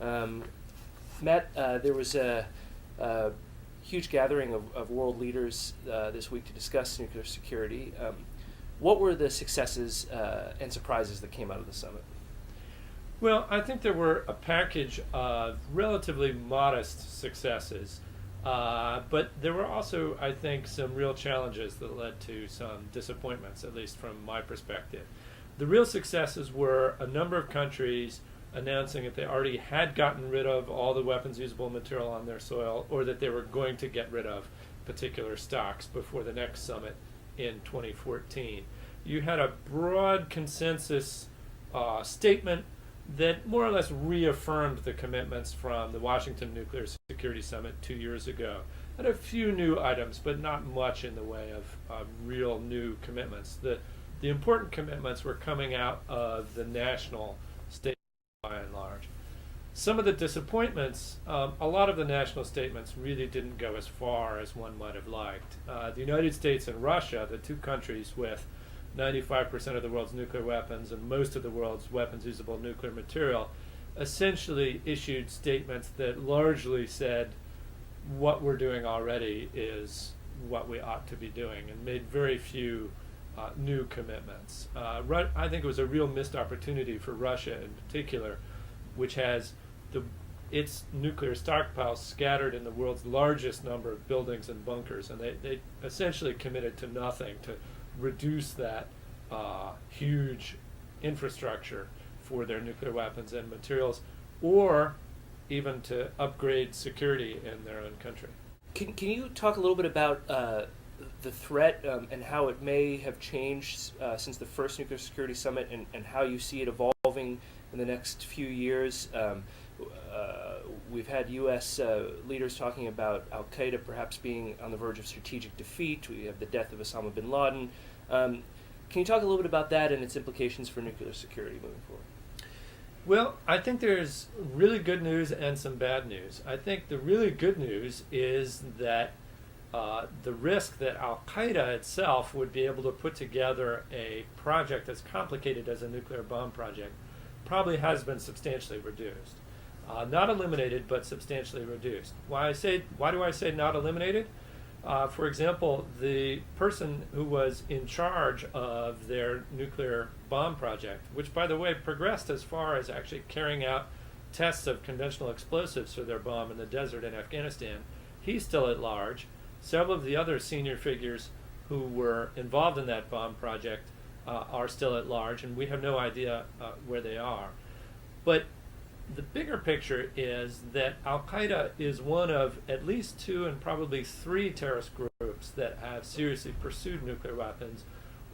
Matt, there was a huge gathering of world leaders this week to discuss nuclear security. What were the successes and surprises that came out of the summit? Well, I think there were a package of relatively modest successes, but there were also, I think, some real challenges that led to some disappointments, at least from my perspective. The real successes were a number of countries announcing that they already had gotten rid of all the weapons usable material on their soil, or that they were going to get rid of particular stocks before the next summit in 2014. You had a broad consensus statement that more or less reaffirmed the commitments from the Washington Nuclear Security Summit 2 years ago. And a few new items, but not much in the way of real new commitments. The important commitments were coming out of the national statements by and large. Some of the disappointments, a lot of the national statements really didn't go as far as one might have liked. The United States and Russia, the two countries with 95% of the world's nuclear weapons and most of the world's weapons usable nuclear material, essentially issued statements that largely said what we're doing already is what we ought to be doing, and made very few new commitments. I think it was a real missed opportunity for Russia in particular, which has its nuclear stockpiles scattered in the world's largest number of buildings and bunkers, and they essentially committed to nothing to reduce that huge infrastructure for their nuclear weapons and materials, or even to upgrade security in their own country. Can you talk a little bit about the threat and how it may have changed since the first nuclear security summit, and how you see it evolving in the next few years? We've had U.S. Leaders talking about al-Qaeda perhaps being on the verge of strategic defeat. We have the death of Osama bin Laden. Can you talk a little bit about that and its implications for nuclear security moving forward? Well, I think there's really good news and some bad news. I think the really good news is that the risk that al-Qaeda itself would be able to put together a project as complicated as a nuclear bomb project probably has been substantially reduced. Not eliminated, but substantially reduced. Why do I say not eliminated? For example, the person who was in charge of their nuclear bomb project, which, by the way, progressed as far as actually carrying out tests of conventional explosives for their bomb in the desert in Afghanistan, he's still at large. Several of the other senior figures who were involved in that bomb project are still at large, and we have no idea where they are. But the bigger picture is that al-Qaeda is one of at least 2 and probably 3 terrorist groups that have seriously pursued nuclear weapons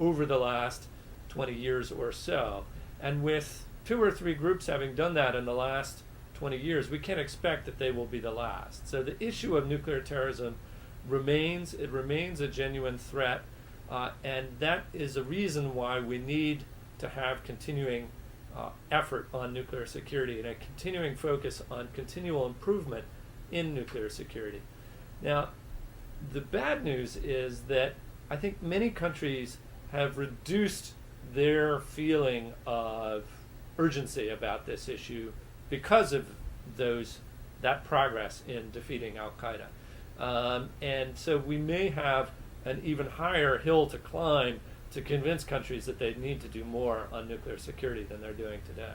over the last 20 years or so. And with 2 or 3 groups having done that in the last 20 years, we can't expect that they will be the last. So the issue of nuclear terrorism remains a genuine threat, and that is a reason why we need to have continuing effort on nuclear security and a continuing focus on continual improvement in nuclear security. Now, the bad news is that I think many countries have reduced their feeling of urgency about this issue because of that progress in defeating al-Qaeda. And so we may have an even higher hill to climb to convince countries that they need to do more on nuclear security than they're doing today.